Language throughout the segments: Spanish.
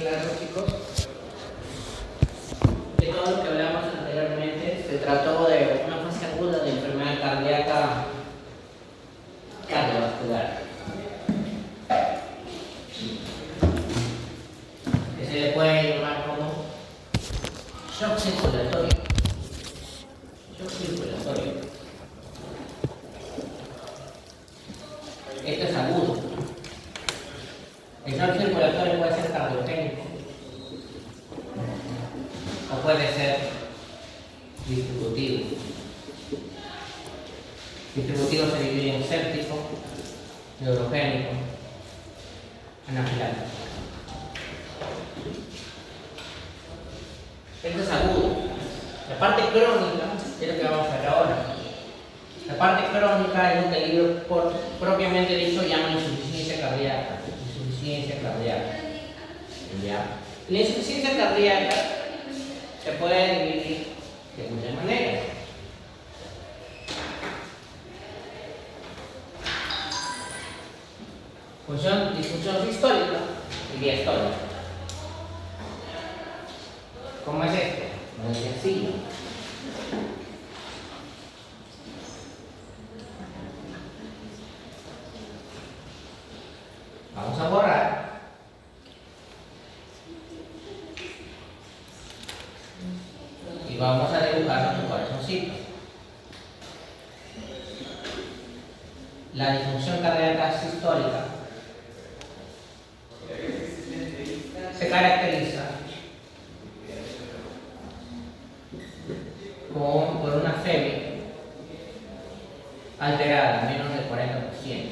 claro, chicos, que todo lo que hablamos anteriormente se trató de una fase aguda de enfermedad cardíaca cardiovascular, que se le puede llamar como shock circulatorio. Shock circulatorio. Esto es agudo. El shock circulatorio puede ser cardiogénico o puede ser distributivo. Distributivo se divide en séptico, neurogénico, anafiláctico. Esto es agudo. La parte crónica es lo que vamos a ver ahora. La parte crónica es lo que el libro propiamente dicho llama insuficiencia cardíaca. Insuficiencia cardíaca. ¿Ya? La insuficiencia cardíaca se puede dividir de muchas maneras. Disfunción sistólica y diastólica. ¿Cómo es esto? Muy sencillo. Vamos a borrar. Y vamos a dibujar nuestro corazoncito. La disfunción cardíaca sistólica se caracteriza por una FEBI alterada, menos del 40%.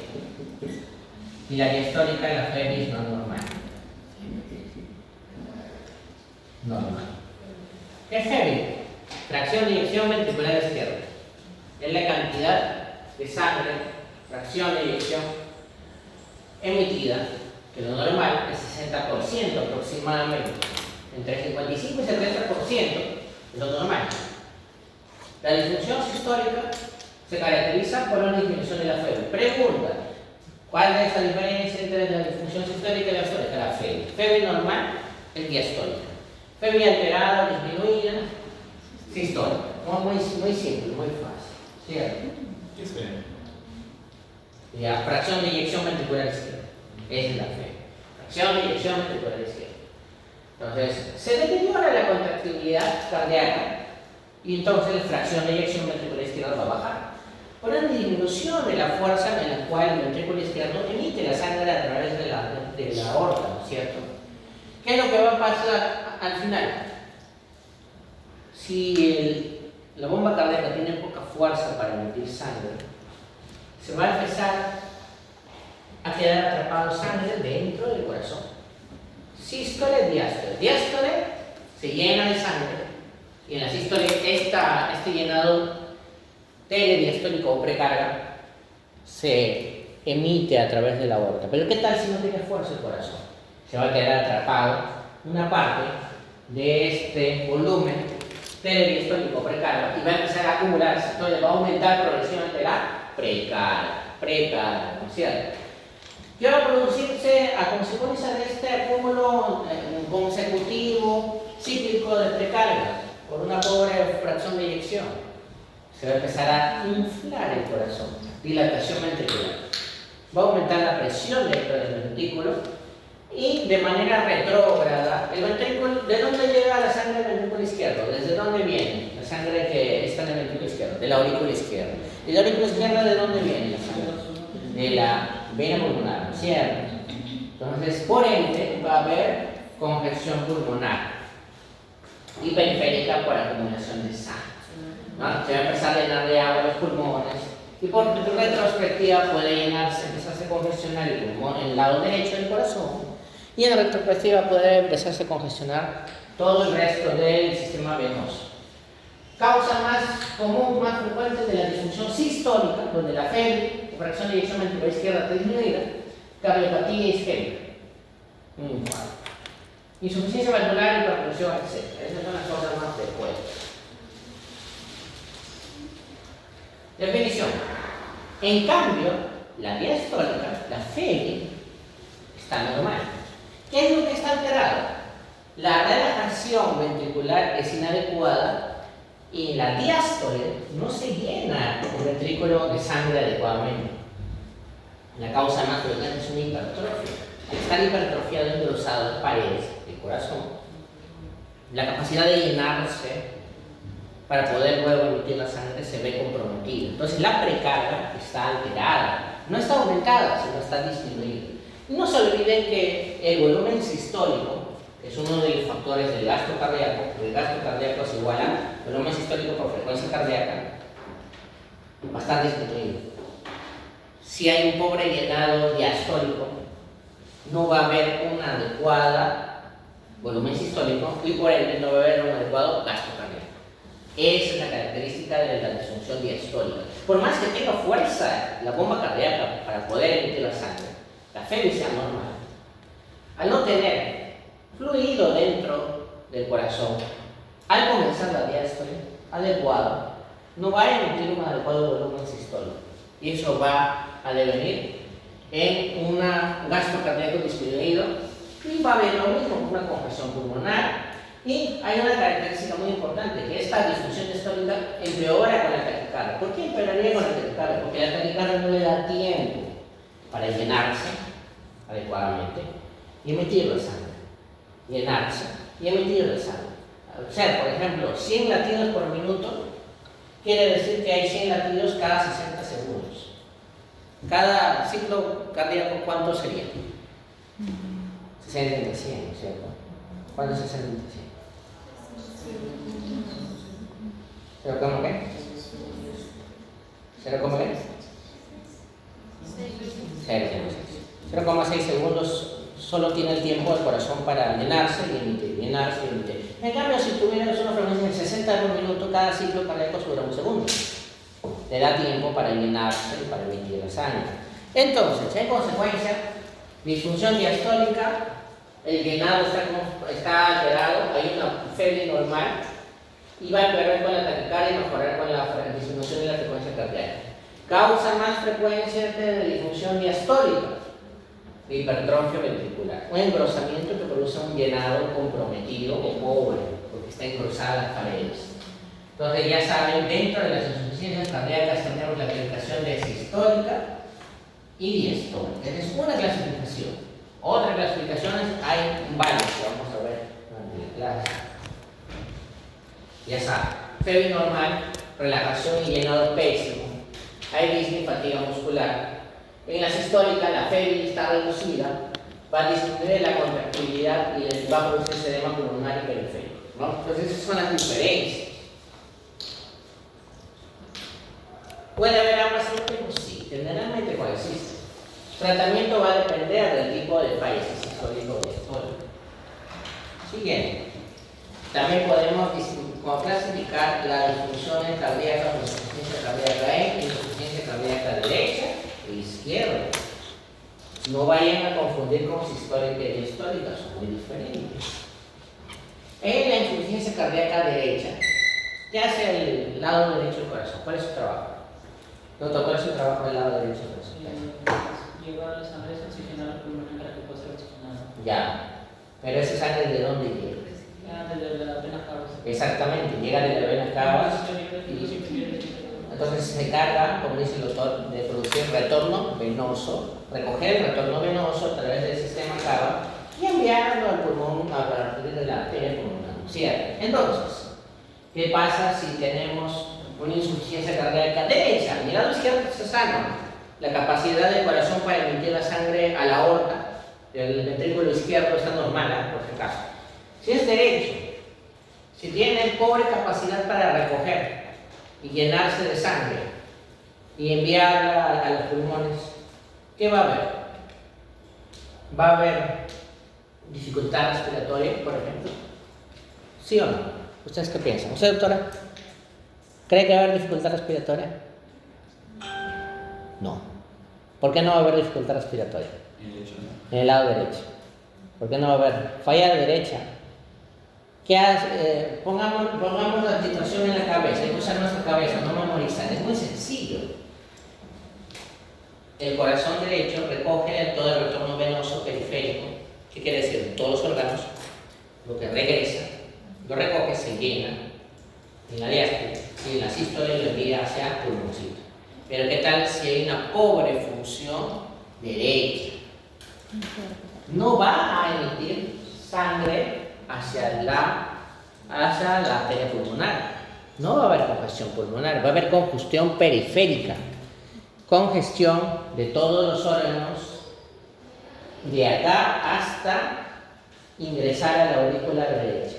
Y la diastólica de la FEBI es no normal. Normal. ¿Qué es FEBI? Fracción de eyección ventricular izquierda. Es la cantidad de sangre, fracción de eyección emitida, que lo normal es 60% aproximadamente. Entre 55 y 70% es lo normal. La disfunción sistólica se caracteriza por una disminución de la FEBI. Pregunta: ¿cuál es la diferencia entre la disfunción sistólica y la diastólica? La FEBI. FEBI normal es diastólica. FEBI alterada o disminuida, sistólica. Muy simple, muy fácil. ¿Cierto? ¿Qué es FEBI? La fracción de eyección ventricular izquierda. Esa es la FEBI. Fracción de eyección ventricular izquierda. Entonces, se deteriora la contractibilidad cardíaca y entonces la fracción de eyección ventricular izquierda va a bajar. Por una disminución de la fuerza en la cual el ventrículo izquierdo emite la sangre a través de la aorta, ¿no es cierto? ¿Qué es lo que va a pasar al final? Si la bomba cardíaca tiene poca fuerza para emitir sangre, se va a empezar a quedar atrapado sangre dentro del corazón. Sístole, diástole. Diástole se llena de sangre y en la sístole este llenado telediastólico o precarga se emite a través de la aorta. Pero ¿qué tal si no tiene fuerza el corazón? Se va a quedar atrapado una parte de este volumen telediastólico precarga y va a empezar a acumularse. Entonces va a aumentar progresivamente la precarga, ¿no es cierto? Y va a producirse a consecuencia de este acúmulo consecutivo cíclico de precarga por una pobre fracción de eyección. Se va a empezar a inflar el corazón, dilatación ventricular. Va a aumentar la presión dentro del ventrículo y de manera retrógrada, el ventrículo, ¿de dónde llega la sangre del ventrículo izquierdo? ¿Desde dónde viene la sangre que está en el ventrículo izquierdo? De la aurícula izquierda. ¿Y la aurícula izquierda de dónde viene la sangre? De la vena pulmonar, ¿cierto? Entonces, por ende, va a haber congestión pulmonar y periférica por acumulación de sangre. ¿No? Se va a empezar a llenar de agua los pulmones y por retrospectiva puede empezarse a congestionar el pulmón en el lado derecho del corazón y en retrospectiva puede empezarse a congestionar todo el resto del sistema venoso. Causa más común, más frecuente de la disfunción sistólica, donde la FEBI, o fracción de eyección ventricular izquierda, está disminuida, cardiopatía isquémica, un infarto, insuficiencia valvular, hipertensión, etc. Esas son las cosas más frecuentes. Definición. En cambio, la diastólica, la FEBI, está normal. ¿Qué es lo que está alterado? la relajación ventricular es inadecuada y en la diástole no se llena el ventrículo de sangre adecuadamente. La causa más frecuente es una hipertrofia. Al estar hipertrofiado, engrosado las paredes del corazón, la capacidad de llenarse para poder luego emitir la sangre se ve comprometida. Entonces la precarga está alterada, no está aumentada, sino está disminuida. Y no se olviden que el volumen sistólico, que es uno de los factores del gasto cardíaco, el gasto cardíaco es igual a volumen sistólico por frecuencia cardíaca, bastante disminuido. Si hay un pobre llenado diastólico, no va a haber una adecuada volumen sistólico y por ende no va a haber un adecuado gasto cardíaco. Esa es la característica de la disfunción diastólica. Por más que tenga fuerza la bomba cardíaca para poder emitir la sangre, la FEBI sea normal, al no tener fluido dentro del corazón, al comenzar la diástole adecuada, no va a emitir un adecuado volumen sistólico. Y eso va a devenir en un gasto cardíaco disminuido y va a haber lo mismo, una congestión pulmonar. Y hay una característica muy importante, que esta disfunción diastólica empeora con la taquicardia. ¿Por qué empeoraría con la taquicardia? Porque la taquicardia no le da tiempo para llenarse adecuadamente y emitir la sangre. Llenarse y emitir la sangre. O sea, por ejemplo, 100 latidos por minuto quiere decir que hay 100 latidos cada 60 segundos. Cada ciclo cardíaco, ¿cuánto sería? 60 entre 100, ¿cierto? ¿Cuánto es 60 entre 100? ¿Pero cómo qué? ¿0,6? 0,6 segundos solo tiene el tiempo del corazón para llenarse y emitir, llenarse y emitir. En cambio, si tuvieras una frecuencia de 60 por minuto, cada ciclo cardíaco dura un segundo. Le da tiempo para llenarse y para emitir la sangre. Entonces, en consecuencia, disfunción diastólica, el llenado está alterado, hay una FEBI normal y va a empeorar con la taquicardia y mejorar con la disminución de la frecuencia cardíaca. Causa más frecuencia de disfunción diastólica, de hipertrofia ventricular, un engrosamiento que produce un llenado comprometido o pobre, porque está engrosada las paredes. Entonces ya saben, dentro de las insuficiencias cardíacas tenemos la clasificación de sistólica y diastólica. Esa es una clasificación. Otras clasificaciones hay varias que vamos a ver durante la clase. Ya saben, FEBI normal, relajación y llenado pésimo, hay disney, fatiga muscular. En la sistólica, la FEBI está reducida, va a disminuir la contractilidad y va a producir edema pulmonar y periférico, ¿no? Entonces esas son las diferencias. ¿Puede haber ambas al tiempo? Sí, generalmente coexisten. Tratamiento va a depender del tipo de país, sistólico o diastólico. Siguiente. También podemos clasificar las disfunciones cardíacas o insuficiencia cardíaca en insuficiencia cardíaca derecha e izquierda. No vayan a confundir con sistólica y diastólica, son muy diferentes. En la insuficiencia cardíaca derecha, ¿qué hace el lado derecho del corazón? ¿Cuál es su trabajo? Doctor, ¿cuál es su trabajo del lado derecho del corazón? Llevar la sangre oxigenada al pulmón para que pueda ser oxigenada. Ya, pero esa sangre ¿de dónde llega? Desde las venas cavas. Exactamente, llega de las venas cavas y entonces se carga, como dice el doctor, de producir retorno venoso, recoger el retorno venoso a través del sistema cava y enviarlo al pulmón a partir de la arteria pulmonar. ¿Cierto? Entonces, ¿qué pasa si tenemos una insuficiencia cardíaca derecha? El lado izquierdo está sano, la capacidad del corazón para emitir la sangre a la aorta, el ventrículo izquierdo está normal, por si acaso. Si es derecho, si tiene pobre capacidad para recoger y llenarse de sangre y enviarla a los pulmones, ¿qué va a haber? ¿Va a haber dificultad respiratoria, por ejemplo? ¿Sí o no? ¿Ustedes qué piensan? ¿Usted, doctora? ¿Cree que va a haber dificultad respiratoria? No. ¿Por qué no va a haber dificultad respiratoria? En el lado derecho. ¿Por qué no va a haber falla de derecha? ¿Qué hace? Pongamos la situación en la cabeza, hay que usar nuestra cabeza, no memorizar, es muy sencillo. El corazón derecho recoge todo el retorno venoso periférico, ¿qué quiere decir? Todos los órganos, lo que se llena en la diástole y en la sístole lo envía hacia pulmoncito. Pero ¿qué tal si hay una pobre función derecha? No va a emitir sangre hacia la arteria pulmonar. No va a haber congestión pulmonar, va a haber congestión periférica. Congestión de todos los órganos de acá hasta ingresar a la aurícula derecha.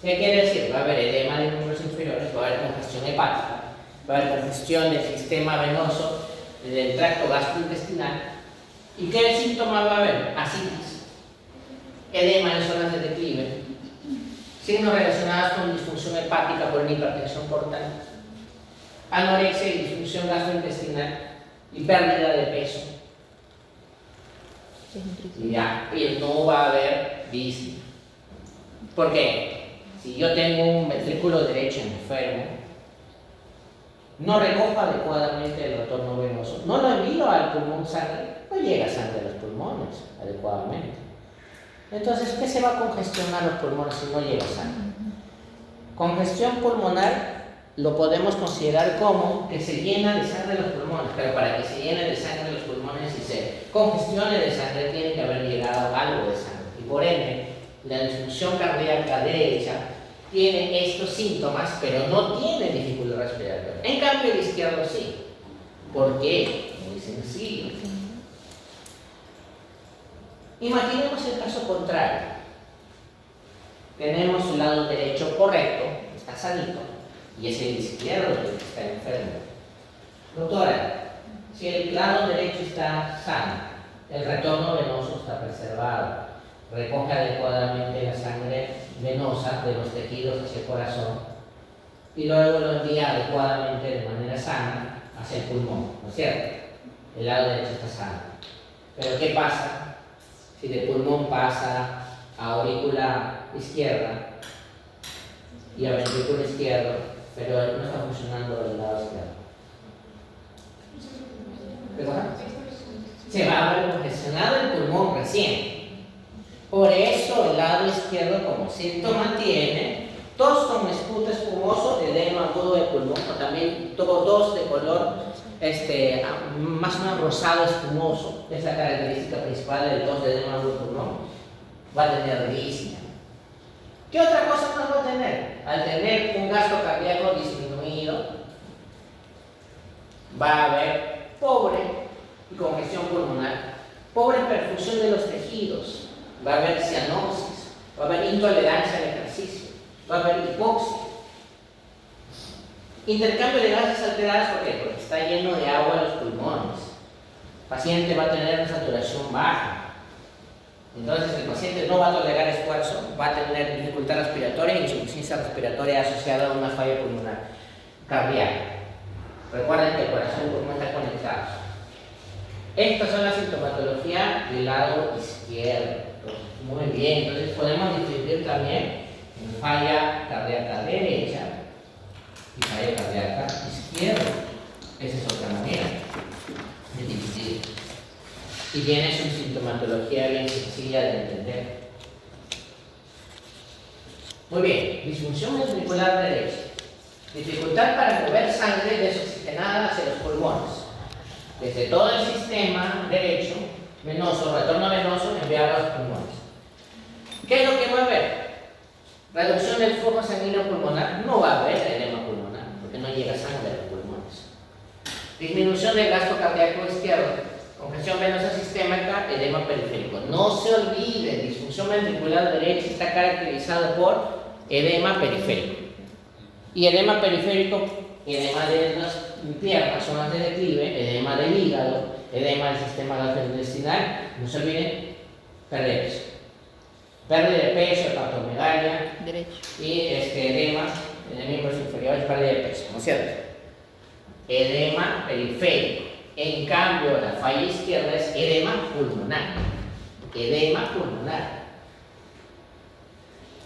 ¿Qué quiere decir? Va a haber edema de miembros inferiores, va a haber congestión hepática, va a haber congestión del sistema venoso, del tracto gastrointestinal. ¿Y qué síntomas va a haber? Ascitis, edema en zonas de declive, signos relacionados con disfunción hepática por una hipertensión portal, anorexia y disfunción gastrointestinal y pérdida de peso. Y ya, y no va a haber disney. ¿Por qué? Si yo tengo un ventrículo derecho enfermo, no recojo adecuadamente el retorno venoso, no lo envío al pulmón sangre, no llega sangre a los pulmones adecuadamente. Entonces, ¿qué se va a congestionar los pulmones si no llega sangre? Congestión pulmonar lo podemos considerar como que se llena de sangre los pulmones, pero para que se llene de sangre los pulmones y se congestione de sangre tiene que haber llegado algo de sangre. Y por ende, la disfunción cardíaca derecha tiene estos síntomas, pero no tiene dificultad respiratoria. En cambio, el izquierdo sí. ¿Por qué? Muy sencillo. Imaginemos el caso contrario. Tenemos un lado derecho correcto, está sanito, y es el izquierdo el que está enfermo. Doctora, si el lado derecho está sano, el retorno venoso está preservado, recoge adecuadamente la sangre venosa de los tejidos hacia el corazón y luego lo envía adecuadamente de manera sana hacia el pulmón, ¿no es cierto? El lado derecho está sano. Pero ¿qué pasa si del pulmón pasa a aurícula izquierda y a ventrículo izquierdo, pero no está funcionando el lado izquierdo? ¿Qué pasa? Se va a haber congestionado el pulmón recién. Por eso el lado izquierdo como síntoma tiene tos con esputo espumoso, edema agudo de pulmón, o también tos de color más o menos rosado espumoso, es la característica principal del tos de edema agudo de pulmón. Va a tener disnea. ¿Qué otra cosa más va a tener? Al tener un gasto cardíaco disminuido, va a haber pobre congestión pulmonar, pobre perfusión de los tejidos, va a haber cianosis, va a haber intolerancia al ejercicio, va a haber hipoxia. Intercambio de gases alteradas, ¿por qué? Porque está lleno de agua en los pulmones. El paciente va a tener una saturación baja. Entonces el paciente no va a tolerar esfuerzo, va a tener dificultad respiratoria e insuficiencia respiratoria asociada a una falla pulmonar cardíaca. Recuerden que el corazón y el pulmón están conectados. Estas son las sintomatologías del lado izquierdo. Muy bien, entonces podemos distinguir también en falla cardíaca derecha y falla cardíaca izquierda. Esa es otra manera de dividir. Y tiene su sintomatología bien sencilla de entender. Muy bien, disfunción ventricular derecha. Dificultad para mover sangre desoxigenada hacia los pulmones. Desde todo el sistema derecho, venoso, retorno venoso, enviado a los pulmones. ¿Qué es lo que va a haber? Reducción del flujo sanguíneo pulmonar. No va a haber edema pulmonar, porque no llega sangre a los pulmones. Disminución del gasto cardíaco izquierdo. Congestión venosa sistémica, edema periférico. No se olvide, disfunción ventricular derecha está caracterizado por edema periférico. Y edema periférico, edema de las piernas, zonas de declive, edema del hígado, edema del sistema gastrointestinal. No se olviden, pérdida de peso. Pérdida de peso, hepatomegalia y edema en miembros inferiores, pérdida de peso, ¿no es cierto? Edema periférico. En cambio, la falla izquierda es edema pulmonar. Edema pulmonar.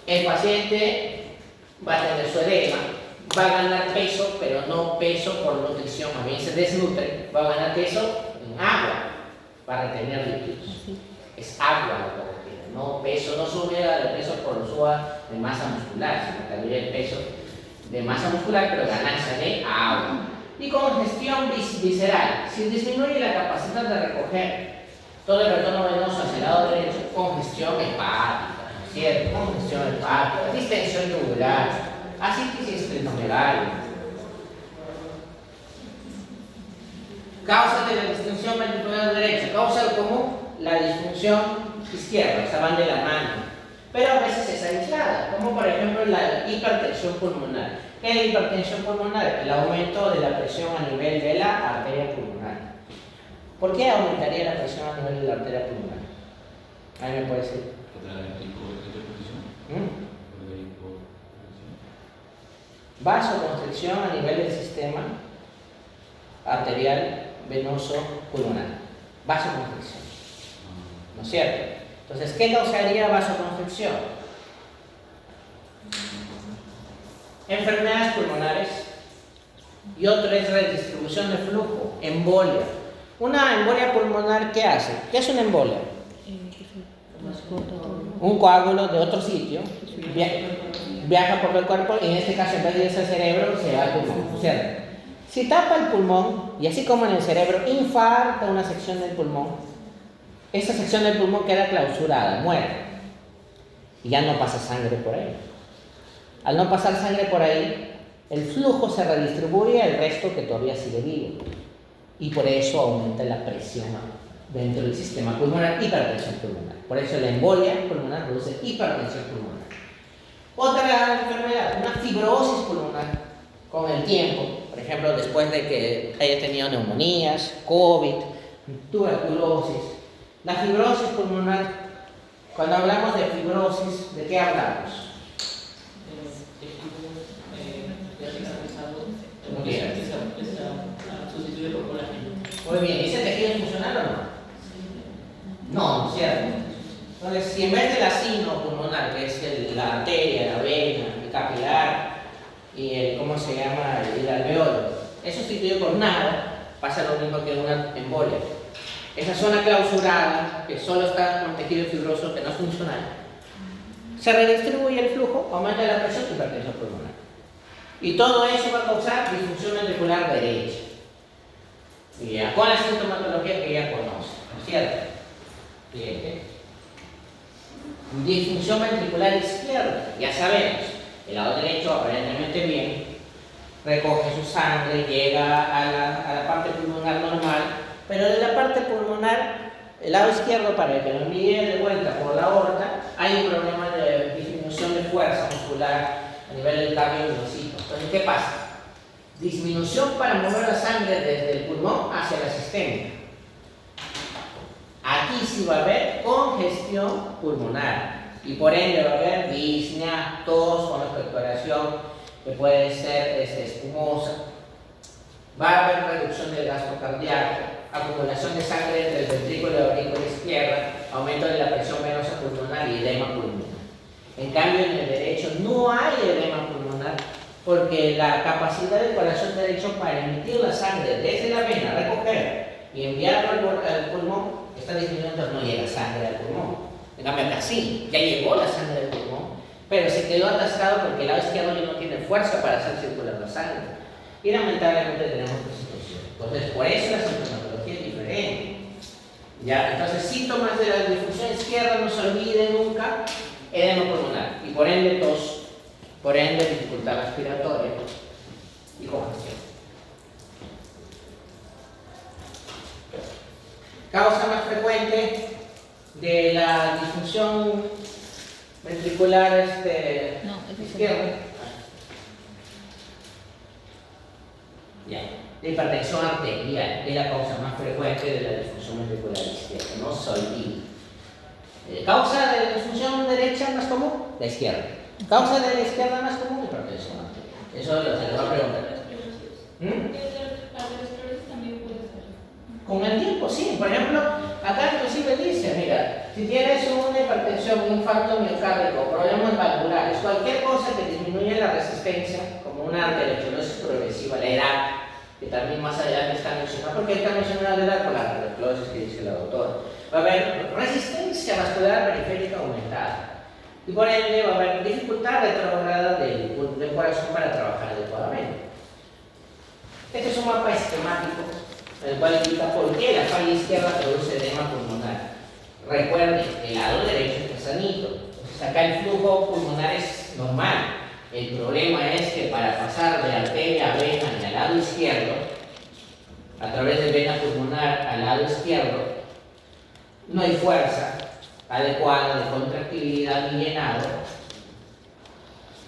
El paciente va a tener su edema, va a ganar peso, pero no peso por nutrición, a bien se desnutre, va a ganar peso en agua para retener líquidos. Es agua lo que requiere. No peso, no sube el peso por suba de masa muscular, sino que habría el peso de masa muscular, pero ganancia de agua. Y congestión visceral. Si disminuye la capacidad de recoger todo el retorno venoso hacia el lado derecho, congestión hepática, ¿cierto? Congestión hepática, distensión tubular, ascitis esplenomegalia. Causas de la disfunción ventricular derecha. Causa común, la disfunción izquierda, o sea, van de la mano. Pero a veces es aislada, como por ejemplo la hipertensión pulmonar. ¿Qué es la hipertensión pulmonar? El aumento de la presión a nivel de la arteria pulmonar. ¿Por qué aumentaría la presión a nivel de la arteria pulmonar? ¿A mí me puede decir? Vasoconstricción a nivel del sistema arterial venoso pulmonar. Vasoconstricción. ¿No es cierto? Entonces, ¿qué causaría vasoconstricción? Enfermedades pulmonares. Y otro es redistribución de flujo, embolia. Una embolia pulmonar, ¿qué hace? ¿Qué es una embolia? Un coágulo de otro sitio viaja por el cuerpo y en este caso en vez de irse al cerebro se va al pulmón, ¿cierto? Si tapa el pulmón y así como en el cerebro infarta una sección del pulmón, esa sección del pulmón queda clausurada, muere y ya no pasa sangre por ahí. Al no pasar sangre por ahí, el flujo se redistribuye al resto que todavía sigue vivo y por eso aumenta la presión dentro del sistema pulmonar, hipertensión pulmonar. Por eso la embolia pulmonar produce hipertensión pulmonar. Otra enfermedad, una fibrosis pulmonar con el tiempo, por ejemplo, después de que haya tenido neumonías, COVID, tuberculosis. La fibrosis pulmonar, cuando hablamos de fibrosis, ¿de qué hablamos? Sustituye por colágeno. Muy bien, ¿ese tejido es funcional o no? No, ¿cierto? Entonces, si en vez del acino pulmonar, que es la arteria, la vena, el capilar y el, ¿cómo se llama?, el alveolo, es sustituido por nada, pasa lo mismo que una embolia. Esa zona clausurada, que solo está con tejido fibroso, que no es funcional, se redistribuye el flujo, aumenta la presión y hipertensión pulmonar. Y todo eso va a causar disfunción ventricular derecha. Y ya, con la sintomatología que ya conoce, ¿no es cierto? Bien. Disfunción ventricular izquierda, ya sabemos, el lado derecho aparentemente bien, recoge su sangre, llega a la parte pulmonar normal, pero de la parte pulmonar, el lado izquierdo, para que lo envíe de vuelta por la aorta, hay un problema de disminución de fuerza muscular a nivel del cardio venosito. Entonces, ¿qué pasa? Disminución para mover la sangre desde el pulmón hacia la sistémica. Aquí sí va a haber congestión pulmonar y por ende va a haber disnea, tos con expectoración que puede ser espumosa. Va a haber reducción del gasto cardíaco, acumulación de sangre entre el ventrículo y la aurícula izquierda, aumento de la presión venosa pulmonar y edema pulmonar. En cambio, en el derecho no hay edema pulmonar porque la capacidad del corazón derecho para emitir la sangre desde la vena, recoger y enviarlo al pulmón, está disminuyendo, no llega sangre al pulmón. En cambio, acá sí, ya llegó la sangre al pulmón, pero se quedó atascado porque el lado izquierdo ya no tiene fuerza para hacer circular la sangre. Y lamentablemente tenemos esta situación. Entonces, por eso la sintomatología es diferente. ¿Ya? Entonces, síntomas de la disfunción izquierda, no se olviden nunca, edema pulmonar y por ende tos, por ende dificultad respiratoria y congestión. Causa más frecuente de la disfunción ventricular izquierda. Ya. La hipertensión arterial es la causa más frecuente de la disfunción ventricular izquierda, no se olvide. Causa de la disfunción derecha más común, la izquierda. Causa de la izquierda más común, hipertensión arterial. Eso se lo va a preguntar. Con el tiempo, sí. Por ejemplo, acá inclusive dice, mira, si tienes una hipertensión, un infarto miocárdico, problemas valvulares, cualquier cosa que disminuya la resistencia, como una arteriosclerosis progresiva, la edad, que también más allá está mencionada, porque está mencionada la edad por la arteriosclerosis que dice la doctora. va a haber resistencia vascular periférica aumentada. Y por ende va a haber dificultad retrograda del corazón para trabajar adecuadamente. Este es un mapa esquemático en el cual indica por qué la falla izquierda produce edema pulmonar. Recuerden, el lado derecho está sanito. Entonces acá el flujo pulmonar es normal. El problema es que para pasar de arteria a vena al lado izquierdo, a través de vena pulmonar al lado izquierdo, no hay fuerza adecuada de contractibilidad ni llenado.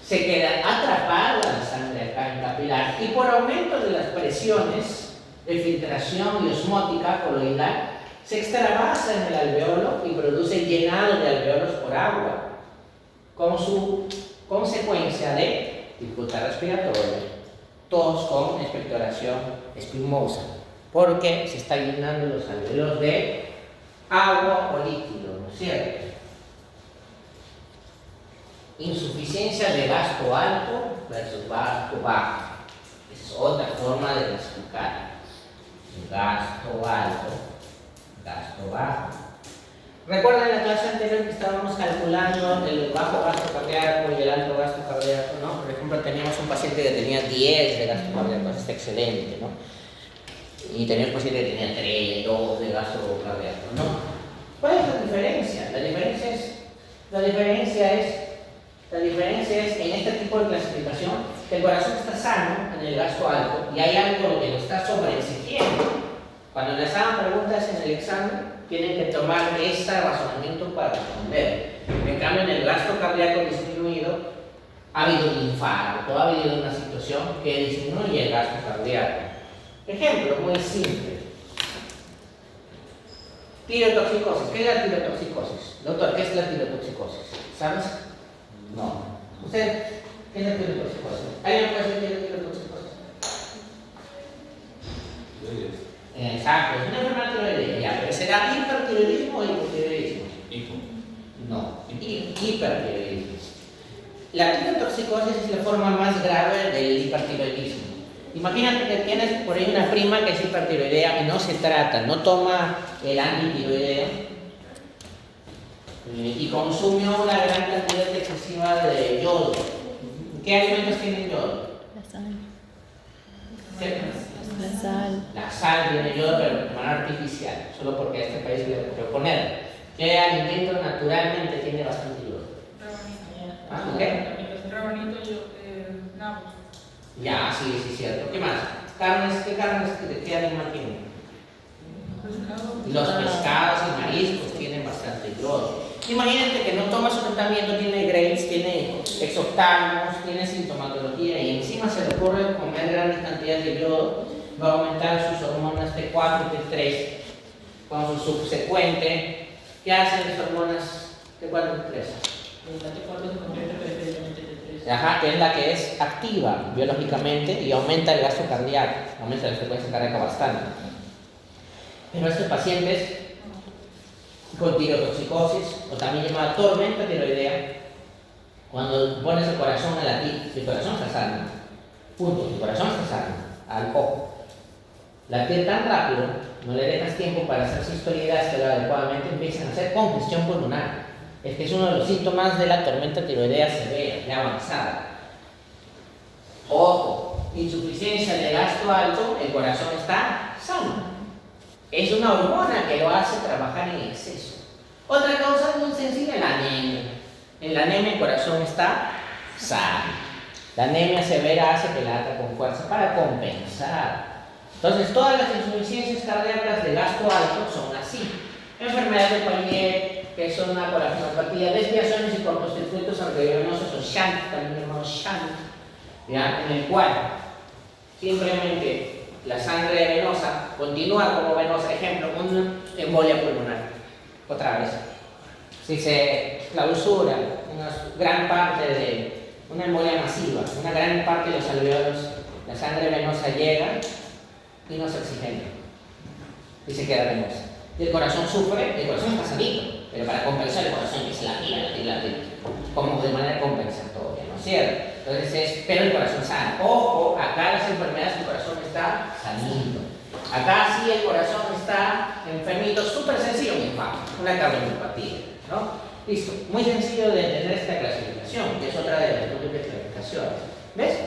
Se queda atrapada la sangre acá en capilar y por aumento de las presiones de filtración y osmótica coloidal se extravasa en el alveolo y produce llenado de alveolos por agua, con su consecuencia de dificultad respiratoria, tos con expectoración espimosa, porque se está llenando los alveolos de agua o líquido, ¿no es cierto? Insuficiencia de gasto alto versus gasto bajo. Esa es otra forma de clasificar. Gasto alto, gasto bajo. Recuerden la clase anterior que estábamos calculando el bajo gasto cardíaco y el alto gasto cardíaco, ¿no? Por ejemplo, teníamos un paciente que tenía 10 de gasto cardíaco, eso está excelente, ¿no? Y teníamos un paciente que tenía 3, 2 de gasto cardíaco, ¿no? ¿Cuál es la diferencia? La diferencia es en este tipo de clasificación que el corazón está sano en el gasto alto y hay algo que lo está sobreexigiendo. Cuando les hagan preguntas en el examen, tienen que tomar este razonamiento para responder. En cambio, en el gasto cardíaco disminuido, ha habido un infarto, ha habido una situación que disminuye el gasto cardíaco. Ejemplo muy simple. Tirotoxicosis. ¿Qué es la tirotoxicosis? Doctor, ¿qué es la tirotoxicosis? ¿Sabes? No. ¿Usted qué es la tirotoxicosis? ¿Alguien puede decir qué es la tirotoxicosis? Exacto, es una enfermedad tiroidea, ya, pero ¿será hipertiroidismo o hipotiroidismo? No, hipertiroidismo. La tirotoxicosis es la forma más grave del hipertiroidismo. Imagínate que tienes por ahí una prima que es hipertiroidea y no se trata, no toma el antitiroideo y consumió una gran cantidad excesiva de yodo. ¿Qué alimentos tienen yodo? La sal. ¿Sí? La sal. La sal tiene yodo, pero de manera artificial, solo porque a este país le ocurrió poner. ¿Qué alimento naturalmente tiene bastante yodo? Rabanito. ¿Qué? Rabanito, nabos. Ya, sí, cierto. ¿Qué más? ¿Qué carnes de qué animal tienen? Los pescados y mariscos tienen bastante yodo. Imagínate que no toma su tratamiento, tiene Graves, tiene exoptálmicos, tiene sintomatología y encima se le ocurre comer grandes cantidades de yodo, va a aumentar sus hormonas T4 y T3 con su subsecuente. ¿Qué hacen las hormonas T4 y T3? La T4 se convierte preferentemente en T3. Ajá, que es la que es activa biológicamente y aumenta el gasto cardíaco, aumenta la frecuencia cardíaca bastante. Pero estos pacientes con tirotoxicosis, o también llamada tormenta tiroidea, cuando pones el corazón a latir, el corazón está sano, punto, el corazón está sano, al ojo. Latir tan rápido, no le dejas tiempo para hacer sistolía y diástole adecuadamente, empiezan a hacer congestión pulmonar. Es que es uno de los síntomas de la tormenta tiroidea severa, ya avanzada. Ojo, insuficiencia de gasto alto, el corazón está sano. Es una hormona que lo hace trabajar en exceso. Otra causa muy sencilla, la anemia. En la anemia el corazón está sano. La anemia severa hace que lata con fuerza para compensar. Entonces, todas las insuficiencias cardíacas de gasto alto son así. Enfermedad de Palier, que es una corajonopatía, desviaciones y cortocircuitos arteriovenosos o shunt, también llamado shunt, ¿ya? En el cual simplemente la sangre venosa continúa como venosa, ejemplo, una embolia pulmonar. Otra vez, si se clausura una gran parte de una embolia masiva, una gran parte de los alveolos, la sangre venosa llega y no se oxigena y se queda venosa. Y el corazón sufre, el corazón está sanito, pero para compensar el corazón es latir, como de manera compensatoria, ¿no es cierto? Entonces pero el corazón sano. Ojo, acá las enfermedades del corazón está sanito. Acá sí el corazón está enfermito, súper sencillo, mi infarto, una cardiomiopatía, ¿no? Listo, muy sencillo de entender esta clasificación, que es otra de las múltiples clasificaciones. ¿Ves?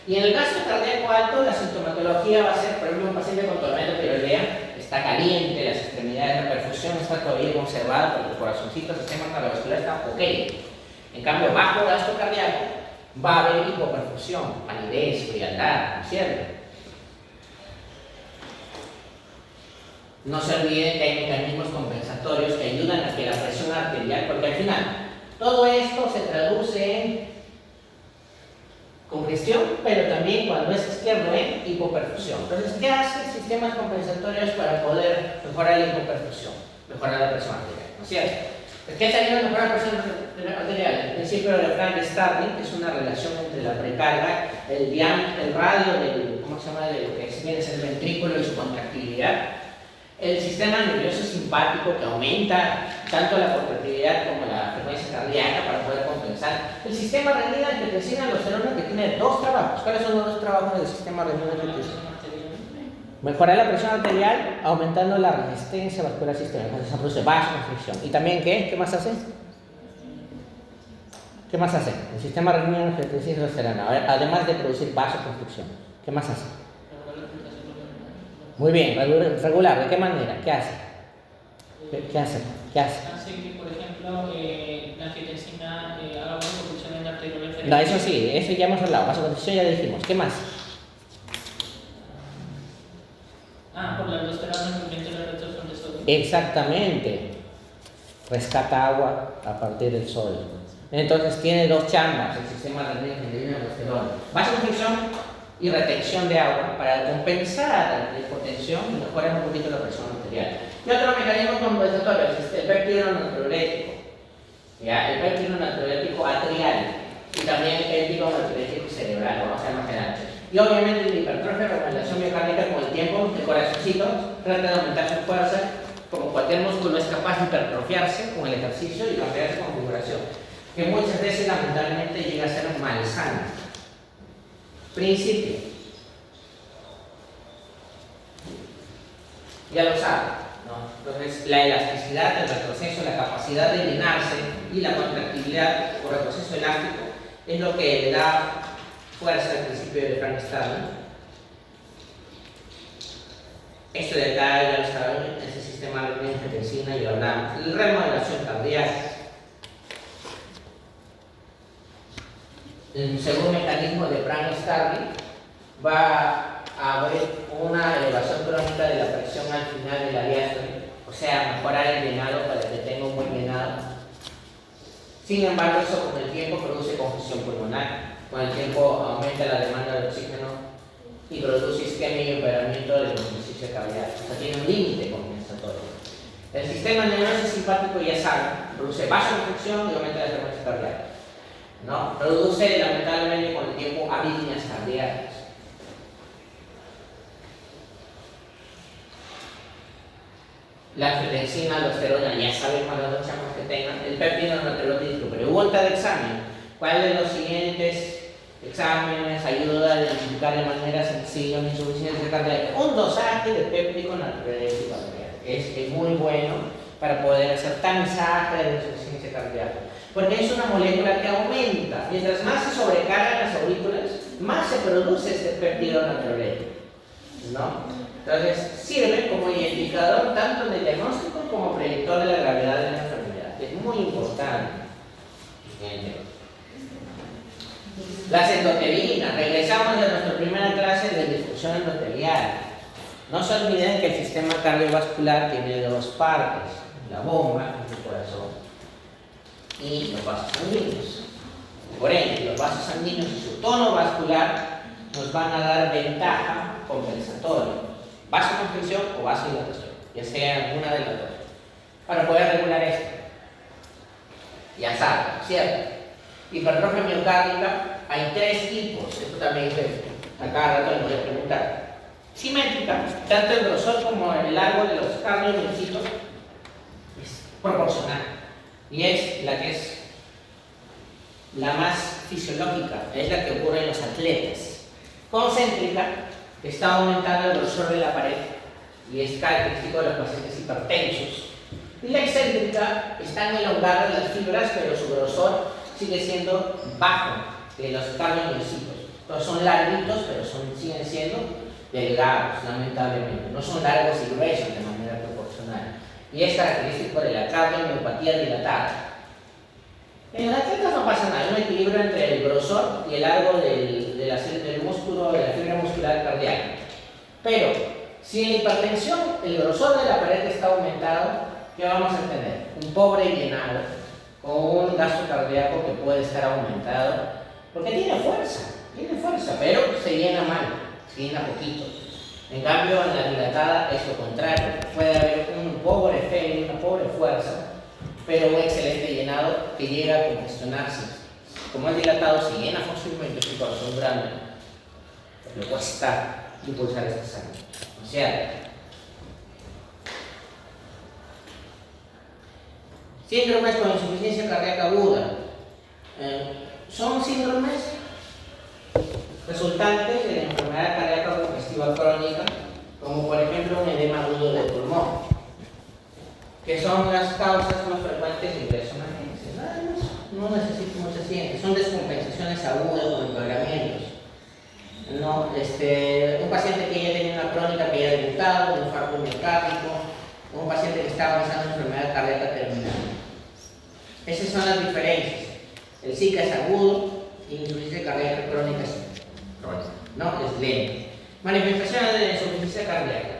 Y en el gasto cardíaco alto, la sintomatología va a ser, por ejemplo, un paciente con tormento tiroidea, está caliente, las extremidades de perfusión están todavía conservadas, porque el corazoncito, el sistema cardiovascular está ok. En cambio, bajo gasto cardíaco, va a haber hipoperfusión, palidez, frialdad, ¿no es cierto? No se olviden que hay mecanismos compensatorios que ayudan a que la presión arterial, porque al final todo esto se traduce en congestión, pero también cuando es izquierdo en hipoperfusión. Entonces, ¿qué hacen sistemas compensatorios para poder mejorar la hipoperfusión? Mejorar la presión arterial, ¿no es cierto? ¿Qué se ayuda a mejorar la presión arterial? El principio de Frank-Starling, que es una relación entre la precarga, el radio del, ¿cómo se llama?, de lo que viene a ser el ventrículo y su contractilidad. El sistema nervioso simpático que aumenta tanto la contractilidad como la frecuencia cardíaca para poder compensar. El sistema renina-angiotensina-aldosterona que tiene dos trabajos. ¿Cuáles son los dos trabajos del sistema renina-angiotensina? Mejorar la presión arterial aumentando la resistencia vascular sistémica. Entonces se produce vasoconstricción. ¿Y también qué? ¿Qué más hace? ¿Qué más hace? El sistema renina-angiotensina-aldosterona, además de producir vasoconstricción. ¿Qué más hace? Muy bien, regular. ¿De qué manera? ¿Qué hace? ¿Qué hace? Hace que, por ejemplo, la angiotensina haga vasoconstricción en la arteriola inferior. No, eso sí, eso ya hemos hablado. Vasoconstricción ya dijimos. ¿Qué más? Por la aldosterona incrementa la retención de sodio. Exactamente. Rescata agua a partir del sol. Entonces tiene dos chambas el sistema renina-angiotensina-aldosterona. Vasoconstricción y retención de agua para compensar la hipotensión y mejorar un poquito la presión arterial. Y otro mecanismo compensatorio es el péptido natriurético. ¿Ya? El péptido natriurético atrial y también el péptido natriurético cerebral, vamos a ver más adelante. Y obviamente la hipertrofia, remodelación miocárdica con el tiempo, el corazoncito trata de aumentar su fuerza, como cualquier músculo es capaz de hipertrofiarse con el ejercicio y cambiar su configuración, que muchas veces lamentablemente llega a ser malsano. Principio. Ya lo saben, ¿no? Entonces, la elasticidad, el retroceso, la capacidad de llenarse y la contractilidad o retroceso elástico es lo que le da fuerza al principio de Frank-Starling. Esto de acá ya lo saben, es el sistema de renina-angiotensina y hablamos. La remodelación cardíaca. Según mecanismo de Frank-Starling, va a haber una elevación crónica de la presión al final de la diástole, o sea, mejorar el llenado para que tenga un buen llenado. Sin embargo, eso con el tiempo produce congestión pulmonar, con el tiempo aumenta la demanda de oxígeno y produce isquemia y empeoramiento del ejercicio cardíaco. O sea, tiene un límite compensatorio. El sistema nervioso simpático, ya saben, produce vasoconstricción y aumenta la frecuencia cardíaca. ¿No? Produce lamentablemente con el tiempo arritmias cardíacas. La angiotensina, la aldosterona, ya sabemos las dos chamas que tengan. El péptido natriurético. Pregunta de examen: ¿cuál de los siguientes exámenes ayuda a identificar de manera sencilla una insuficiencia cardíaca? Un dosaje de péptido natriurético. Es muy bueno para poder hacer tamizaje de la insuficiencia cardíaca, porque es una molécula que aumenta. Mientras más se sobrecargan las aurículas, más se produce este péptido natriurético, ¿no? Entonces, sirve como identificador tanto en el diagnóstico como predictor de la gravedad de la enfermedad. Es muy importante. Las endotelinas. Regresamos a nuestra primera clase de disfunción endotelial. No se olviden que el sistema cardiovascular tiene dos partes: la bomba, que es el corazón, y los vasos sanguíneos. Por ende, los vasos sanguíneos y su tono vascular nos van a dar ventaja compensatoria, vasoconstricción o vasodilatación, ya sea una de las dos, para poder regular esto. Ya saben, ¿cierto? Hipertrofia miocárdica, hay tres tipos, esto también a cada rato les voy a preguntar. Simétrica, tanto el grosor como el largo de los cardiomiocitos es proporcional, y es la que es la más fisiológica, es la que ocurre en los atletas. Concéntrica, está aumentando el grosor de la pared y es característico de los pacientes hipertensos. Y la excéntrica están elongadas las fibras, pero su grosor sigue siendo bajo de los cardiomiocitos. Entonces son larguitos, pero siguen siendo delgados, lamentablemente. No son largos y gruesos de manera proporcional. Y es característico de la cardiomiopatía dilatada. En las atletas no pasa nada, hay un equilibrio entre el grosor y el largo del músculo, de la fibra muscular cardíaca. Pero si en la hipertensión el grosor de la pared está aumentado, ¿qué vamos a tener? Un pobre llenado con un gasto cardíaco que puede estar aumentado, porque tiene fuerza, pero se llena mal, se llena poquito. En cambio, en la dilatada es lo contrario, puede haber un pobre fe, una pobre fuerza, pero un excelente llenado que llega a congestionarse. Como es dilatado, se llena fácilmente su corazón grande, le cuesta impulsar esta sangre. O sea, síndromes con insuficiencia cardíaca aguda son síndromes resultantes de la enfermedad cardíaca congestiva crónica, como por ejemplo un edema agudo del pulmón, que son las causas más frecuentes de ingreso en emergencia. Nada más, no necesito mucha ciencia, son descompensaciones agudas o empeoramientos. No, un paciente que ya tenía una crónica que ya ha debutado, un infarto miocárdico, un paciente que está avanzando en enfermedad cardíaca terminal. Esas son las diferencias. El Zika es agudo y la insuficiencia cardíaca crónica es crónica, no, es lenta. Manifestaciones de insuficiencia cardíaca: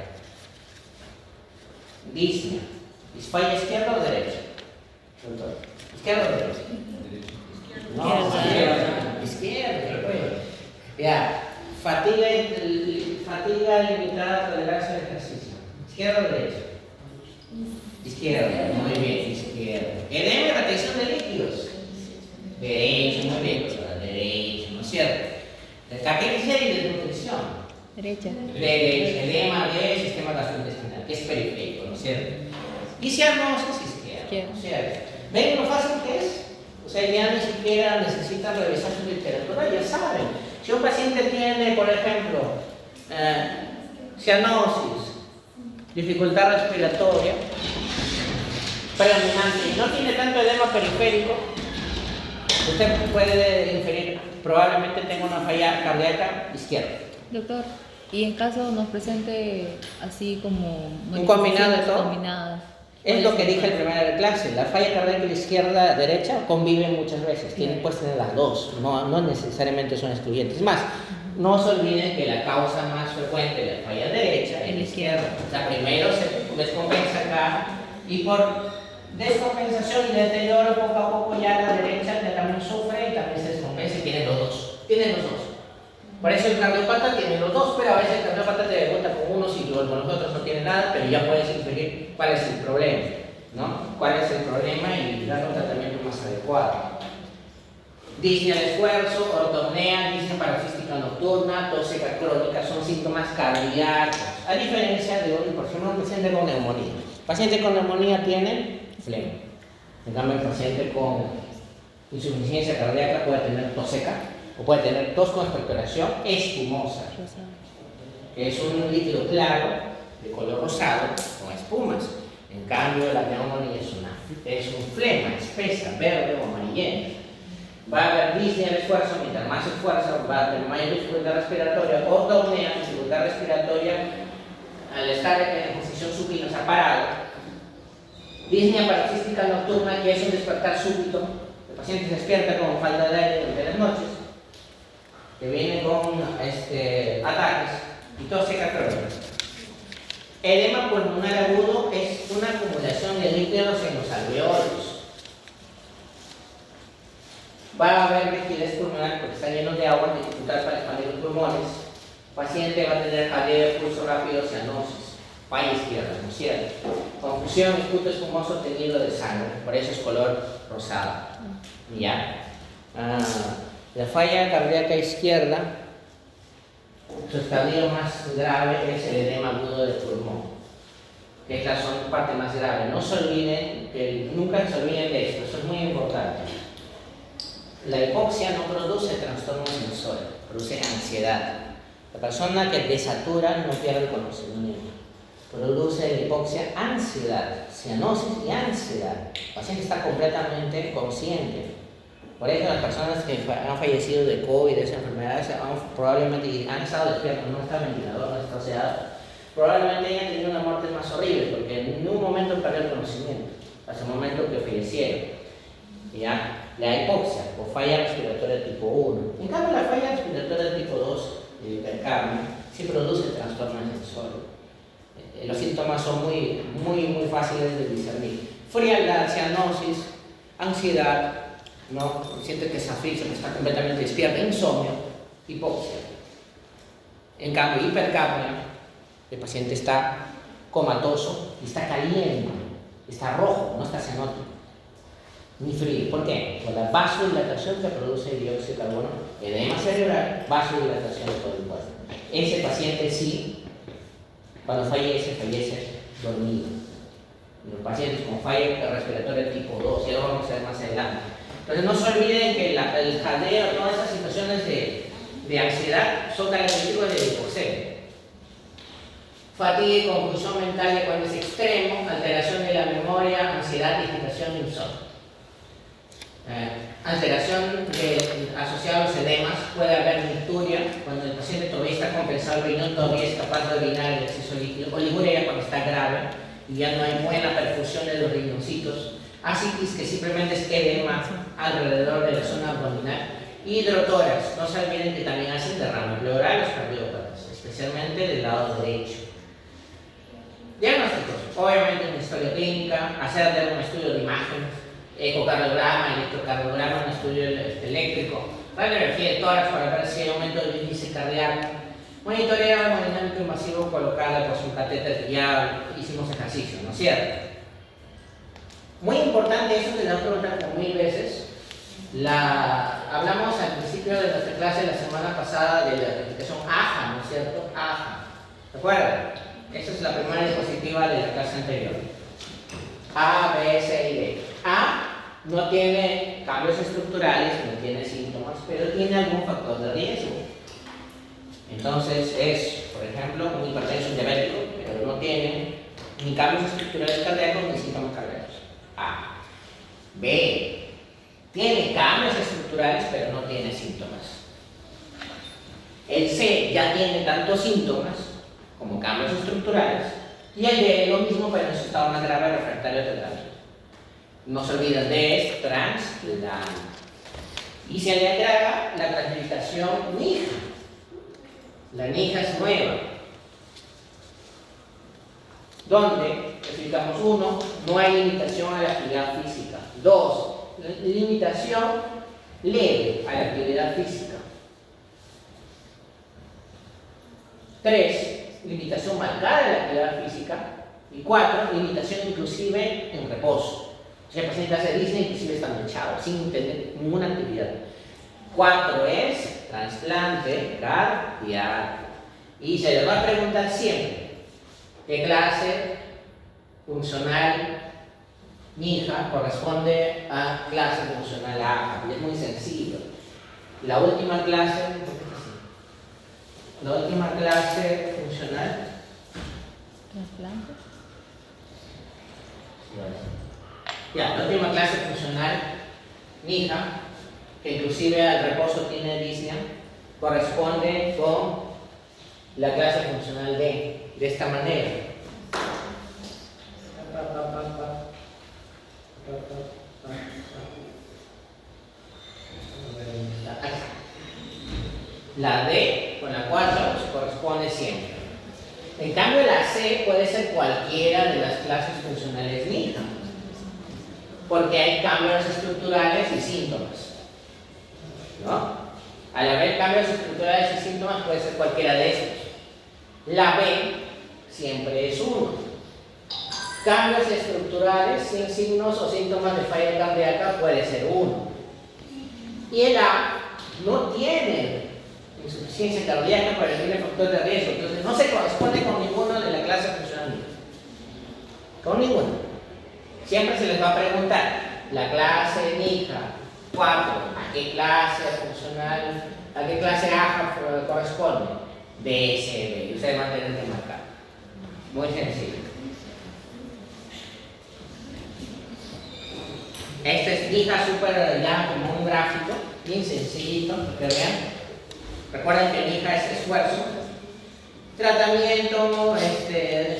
disnea. ¿Falla izquierda o derecha? Doctor. ¿Izquierda o derecha? No, izquierda. Ya. Fatiga limitada a tolerancia al ejercicio. ¿Izquierda o derecha? Izquierda. Muy bien, izquierda. Edema y retención de líquidos. Derecha, muy bien, derecha, ¿no es cierto? Taquicardia y desnutrición. Derecha. Derecha. Edema de sistema gastrointestinal, que es periférico, ¿no es cierto? Y cianosis izquierda, ¿no es cierto? ¿Ven lo fácil que es? O sea, ya ni siquiera necesitan revisar su literatura, ya saben. Si un paciente tiene, por ejemplo, cianosis, dificultad respiratoria, predominante y no tiene tanto edema periférico, usted puede inferir, probablemente tenga una falla cardíaca izquierda. Doctor, y en caso nos presente así como un combinado de todo. Combinadas. Es lo que dije en primera clase, la falla cardíaca izquierda-derecha conviven muchas veces, puedes tener las dos, no necesariamente son excluyentes. Es más, no se olviden que la causa más frecuente de la falla derecha es la izquierda. O sea, primero se descompensa acá y por descompensación y deterioro poco a poco ya la derecha también sufre y también se descompensa y tiene los dos. Por eso el cardiopata tiene los dos, pero a veces el cardiopata te debuta con unos y con los otros no tiene nada, pero ya puedes inferir cuál es el problema, ¿no? Cuál es el problema y dar un tratamiento más adecuado. Disnea de esfuerzo, ortopnea, disnea paroxística nocturna, tos seca crónica son síntomas cardíacos, a diferencia de por ejemplo, un paciente con neumonía. El paciente con neumonía tiene flema. En cambio, el paciente con insuficiencia cardíaca puede tener tos seca o puede tener tos con expectoración espumosa, que es un líquido claro de color rosado con espumas. En cambio, la neumonía es un flema espesa, verde o amarillenta. Va a haber disnea de esfuerzo, mientras más esfuerzo va a tener mayor dificultad respiratoria, ortopnea, dificultad respiratoria al estar en posición supina, o sea, parado. Disnea paroxística nocturna, que es un despertar súbito, el paciente se despierta con falta de aire durante las noches, que viene con ataques y tos seca crónica. Edema pulmonar agudo es una acumulación de líquidos en los alveolos. Va a haber rigidez pulmonar porque está lleno de agua, dificultad para expandir los pulmones. El paciente va a tener jaleo, pulso rápido, cianosis, falla izquierda, ¿no es cierto? Confusión, esputo espumoso teñido de sangre, por eso es color rosado. ¿Ya? La falla cardíaca izquierda, su estadio más grave es el edema agudo del pulmón, que es la parte más grave. No se olviden, nunca se olviden de esto es muy importante. La hipoxia no produce trastorno sensorial, produce ansiedad. La persona que desatura no pierde el conocimiento. produce hipoxia, ansiedad, cianosis y ansiedad. El paciente está completamente consciente. Por eso las personas que han fallecido de COVID, de esa enfermedad, probablemente han estado despiertos, no está ventilador, no está oseado, probablemente hayan tenido una muerte más horrible, porque en ningún momento perdió el conocimiento, hasta el momento que fallecieron. ¿Ya? La hipoxia o falla respiratoria tipo 1. En cambio, la falla respiratoria tipo 2, el hipercapnia, sí produce trastornos sensorios. Los síntomas son muy fáciles de discernir. Frialdad, cianosis, ansiedad, ¿no? Siente que se asfixia, que está completamente despierto, insomnio, hipoxia. En cambio, hipercapnia, el paciente está comatoso y está caliente, está rojo, no está cianótico, ni frío. ¿Por qué? Por la vasodilatación que produce el dióxido de carbono, edema cerebral, vasodilatación de todo el cuerpo. Ese paciente sí, cuando fallece dormido. Los pacientes con falla respiratoria tipo 2, ya lo vamos a ver más adelante. Entonces no se olviden que el jadeo, todas esas situaciones de ansiedad son característicos de la hipoxemia. Fatiga y confusión mental cuando es extremo, alteración de la memoria, ansiedad, agitación y insomnio. Alteración asociada a los edemas, puede haber micturia cuando el paciente todavía está compensado el riñón, todavía es capaz de orinar el exceso líquido, oliguria cuando está grave y ya no hay buena perfusión de los riñoncitos, ascitis que simplemente es edema alrededor de la zona abdominal, hidrotórax, no se olviden que también hacen derrames pleurales cardiópatas, especialmente del lado derecho. Diagnósticos, obviamente una historia clínica, hacer un estudio de imágenes, ecocardiograma, electrocardiograma, un estudio eléctrico, radiografía de tórax para ver si hay aumento del índice cardíaco, monitoreo hemodinámico invasivo colocado por su catéter que ya hicimos ejercicio, ¿no es cierto? Muy importante, eso se le ha preguntado como 1000 veces. Hablamos al principio de nuestra clase la semana pasada de la clasificación AJA, ¿no es cierto? AJA, ¿de acuerdo? Esa es la primera diapositiva de la clase anterior. A, B, C y D. A no tiene cambios estructurales, no tiene síntomas, pero tiene algún factor de riesgo. Entonces es, por ejemplo, un hipertenso diabético, pero no tiene ni cambios estructurales cardíacos ni síntomas cardíacos. A. B. Tiene cambios estructurales, pero no tiene síntomas. El C ya tiene tantos síntomas como cambios estructurales, y el D lo mismo, pero en su estado más grave refractario tratamiento. No se olviden de es trasplante. Y se le agrega la clasificación NIJA. La NIJA es nueva, donde explicamos 1, no hay limitación a la actividad física. 2, limitación leve a la actividad física. 3, limitación marcada a la actividad física. Y 4, limitación inclusive en reposo. O sea, el paciente hace Disney inclusive estando echado, sin tener ninguna actividad. 4 es trasplante cardíaco. Y se les va a preguntar siempre, ¿qué clase funcional NIJA corresponde a clase funcional AJA? Y es muy sencillo. La última clase funcional. Trasplante. Ya, la última clase funcional NIJA, que inclusive al reposo tiene disnea, corresponde con la clase funcional D, de esta manera. La D con la 4 se corresponde siempre. En cambio, la C puede ser cualquiera de las clases funcionales NIJA, porque hay cambios estructurales y síntomas, ¿no? Al haber cambios estructurales y síntomas puede ser cualquiera de estos. La B siempre es 1. Cambios estructurales sin signos o síntomas de falla cardíaca puede ser 1. Y el A no tiene insuficiencia cardíaca, pero tiene factor de riesgo, entonces no se corresponde con ninguno de la clase funcional. Con ninguno. Siempre se les va a preguntar, la clase NIJA 4, ¿a qué clase funcional, a qué clase AJA corresponde? D, C, B, y ustedes van a tener que marcar. Muy sencillo. Esta es fija súper ya como un gráfico, bien sencillito, que vean. Recuerden que fija es esfuerzo. Tratamiento,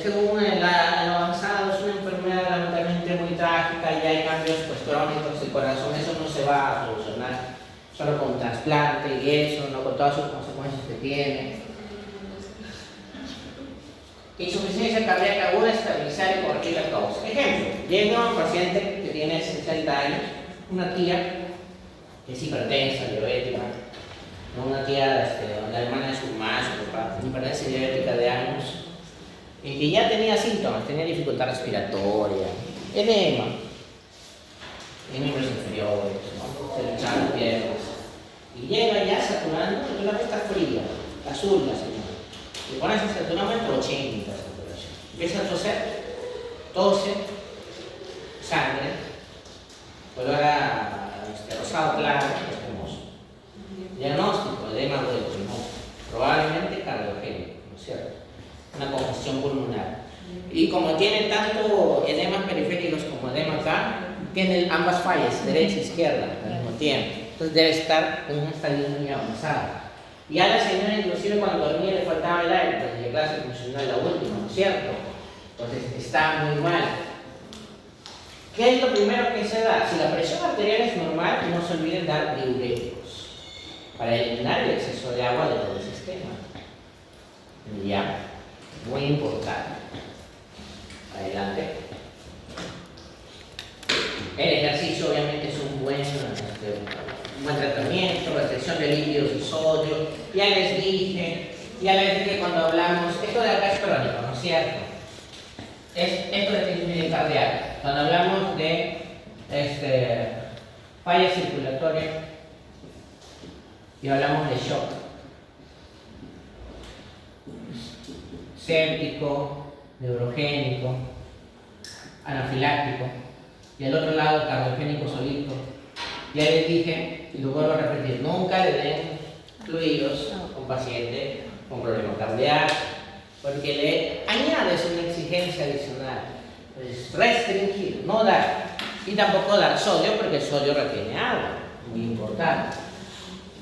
según el avanzado, es una enfermedad lamentablemente muy trágica y hay cambios pues, crónicos del corazón. Eso no se va a solucionar solo con trasplante y eso, no con todas sus consecuencias que tiene. Insuficiencia cardíaca aguda, estabilizar y corregir la causa. Ejemplo, llega un paciente que tiene 60 años, una tía que es hipertensa, diabética, ¿no? Una tía, la hermana de su mamá, su papá, hipertensa diabética de años, y que ya tenía síntomas, tenía dificultad respiratoria, edema, en miembros inferiores, ¿no? Se le echaban las piernas, y llega ya saturando, y la está fría, azul la señora. Y pone ese saturamento 80 saturación. Empieza a toser, tose, sangre, color rosado claro, espumoso. Diagnóstico, edema del pulmón, probablemente cardiogénico, ¿no es cierto? Una congestión pulmonar. Y como tiene tanto edemas periféricos como edema acá, tiene ambas fallas, derecha e izquierda, al mismo tiempo. Entonces debe estar en un estadio muy avanzado. Y a la señora inclusive cuando dormía le faltaba el aire, porque la clase funcional la última, ¿no es cierto? Entonces está muy mal. ¿Qué es lo primero que se da? Si la presión arterial es normal, no se olviden dar diuréticos para eliminar el exceso de agua de todo el sistema. Ya, muy importante. Adelante. El ejercicio obviamente es un buen tratamiento, restricción de líquidos y sodio. Ya les dije cuando hablamos, esto de acá es crónico, ¿no es cierto? Esto de disminución cardíaca. Cuando hablamos de falla circulatoria y hablamos de shock séptico, neurogénico, anafiláctico, y al otro lado cardiogénico solito. Ya les dije, y lo vuelvo a repetir, nunca le den fluidos a un paciente con problema cardíaco, porque le añades una exigencia adicional. Pues restringir, no dar. Y tampoco dar sodio, porque el sodio retiene agua, muy importante.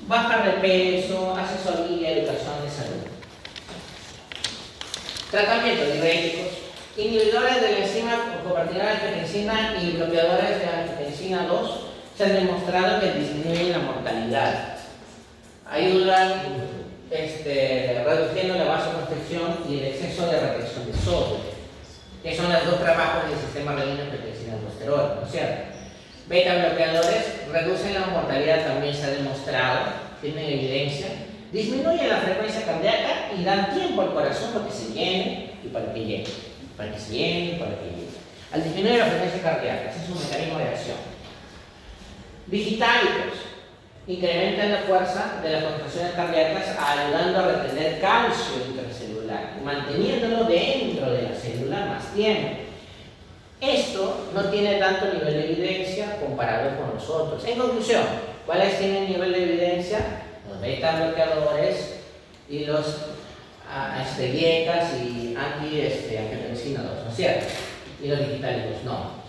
Bajar de peso, asesoría, educación de salud. Tratamientos diuréticos, inhibidores de la enzima convertidora de angiotensina y bloqueadores de angiotensina 2 se han demostrado que disminuyen la mortalidad. Ayudan reduciendo la vasoconstricción y el exceso de retención de sodio, que son los dos trabajos del sistema renina-angiotensina-aldosterona, ¿no es cierto? Beta bloqueadores reducen la mortalidad, también se ha demostrado, tienen evidencia, disminuyen la frecuencia cardíaca y dan tiempo al corazón para que se llene y para que llene, para que se llene y para que llene. Al disminuir la frecuencia cardíaca, ese es un mecanismo de acción. Digitálicos incrementan la fuerza de las contracciones cardíacas ayudando a retener calcio intracelular, manteniéndolo dentro de la célula más tiempo. Esto no tiene tanto nivel de evidencia comparado con los otros. En conclusión, ¿cuáles tienen nivel de evidencia? Los beta bloqueadores y los dietas y angiotensina 2, ¿no es cierto? Y los digitálicos no.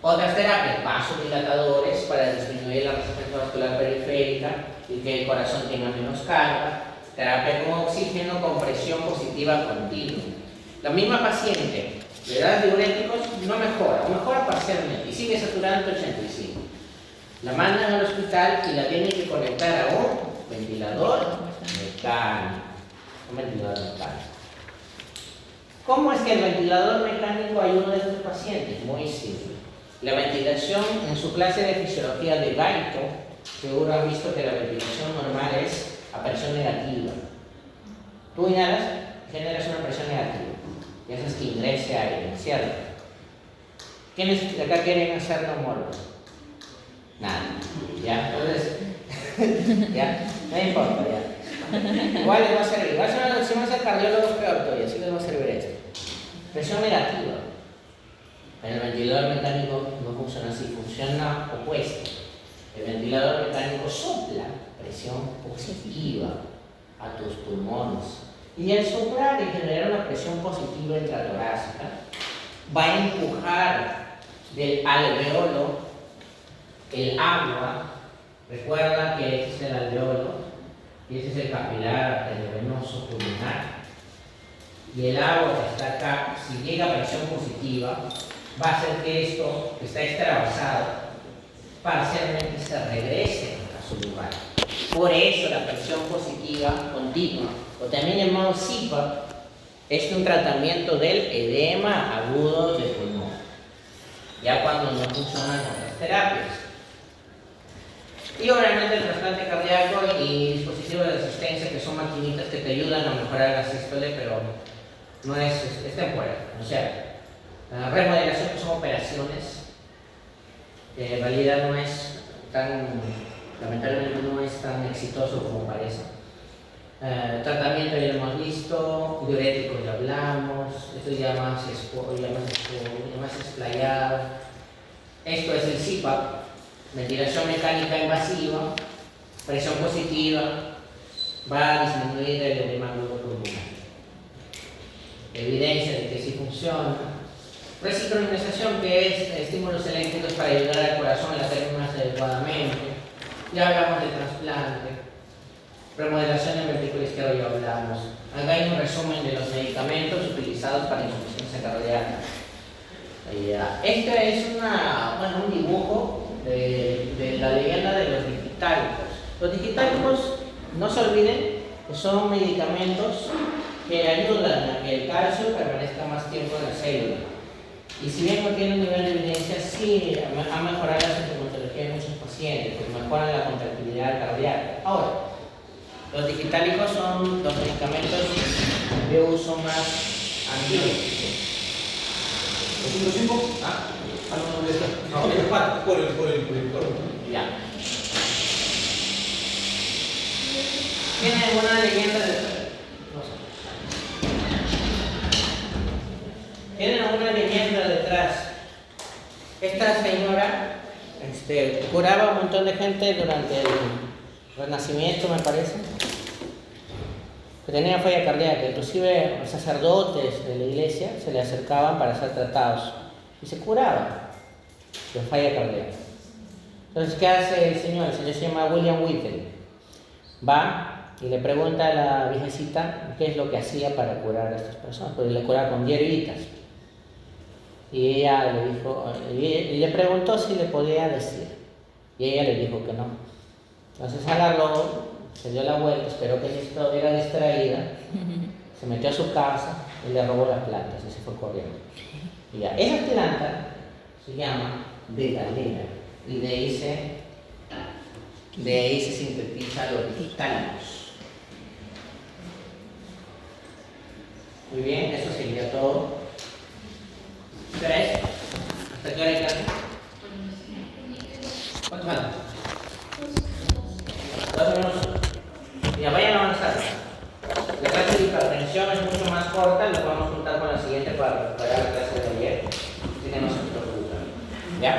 Otras terapias, vasodilatadores para disminuir la resistencia vascular periférica y que el corazón tenga menos carga. Terapia con oxígeno con presión positiva continua. La misma paciente le da diuréticos, no mejora, o mejora parcialmente y sigue saturando 85. La mandan al hospital y la tienen que conectar a un ventilador mecánico. Un ventilador mecánico. ¿Cómo es que el ventilador mecánico ayuda a estos pacientes? Muy simple. La ventilación, en su clase de fisiología de Gaito, seguro han visto que la ventilación normal es a presión negativa. Tú inhalas, generas una presión negativa y haces que ingrese aire, ¿cierto? ¿Quiénes de acá quieren hacer neumólogo? Nada, ¿ya? Entonces, ya, no importa, ya. Igual les va a servir. Si van a ser cardiólogos, peor todavía, sí les va a servir esto. Presión negativa. En el ventilador mecánico no funciona así, funciona opuesto. El ventilador mecánico sopla presión positiva a tus pulmones Y al soplar y generar una presión positiva intratorácica, va a empujar del alveolo el agua. Recuerda que este es el alveolo y este es el capilar arteriovenoso pulmonar. Y el agua que está acá, si llega a presión positiva, va a hacer que esto que está extravasado parcialmente se regrese a su lugar. Por eso la presión positiva continua, o también llamado CPAP, es un tratamiento del edema agudo del pulmón, ya cuando no funcionan otras terapias. Y obviamente el trasplante cardíaco y dispositivos de asistencia, que son maquinitas que te ayudan a mejorar la sístole, pero no es temporal. O sea, la remodelación, que son operaciones, que en realidad no es tan, lamentablemente no es tan exitoso como parece. Tratamiento ya lo hemos visto, diuréticos ya hablamos, esto ya más explayado. Esto es el CPAP, ventilación mecánica invasiva, presión positiva, va a disminuir el edema agudo pulmonar. Evidencia de que sí funciona. Resincronización, que es estímulos eléctricos para ayudar al corazón a latir más adecuadamente. Ya hablamos del trasplante. Remodelación del ventrículo izquierdo ya hablamos. Acá hay un resumen de los medicamentos utilizados para insuficiencia cardíaca. Este es un dibujo de la leyenda de los digitálicos. Los digitálicos, no se olviden, que son medicamentos que ayudan a que el calcio permanezca más tiempo en la célula. Y si bien no tiene un nivel de evidencia, sí ha mejorado la sintomatología de muchos pacientes, pues mejoran la contractilidad cardíaca. Ahora, los digitálicos son los medicamentos de uso más antiguo. ¿Los 5? ¿Ah? No, ¿dónde está? No, el 4. Por el. Ya. ¿Tiene alguna leyenda de... No sé. ¿Tienen alguna leyenda detrás? Esta señora curaba a un montón de gente durante el Renacimiento, me parece, que tenía falla cardíaca. Inclusive los sacerdotes de la iglesia se le acercaban para ser tratados y se curaban de falla cardíaca. Entonces, ¿qué hace el señor? El señor se llama William Whittle. Va y le pregunta a la viejecita qué es lo que hacía para curar a estas personas, porque le curaba con hierbitas. Y ella le dijo, y le preguntó si le podía decir, y ella le dijo que no. Entonces agarró, se dio la vuelta, esperó que ella estuviera distraída, se metió a su casa y le robó las plantas y se fue corriendo. Y ya, esa planta se llama begalena y de ahí se sintetiza los digitálicos. Muy bien, eso sería todo. ¿Qué hora es? ¿Hasta qué hora hay clase? ¿Cuánto falta? 2 minutos. Ya vayan avanzando. La clase de hipertensión es mucho más corta, lo podemos juntar con la siguiente para recuperar la clase de ayer. Si no se preocupen. ¿Ya?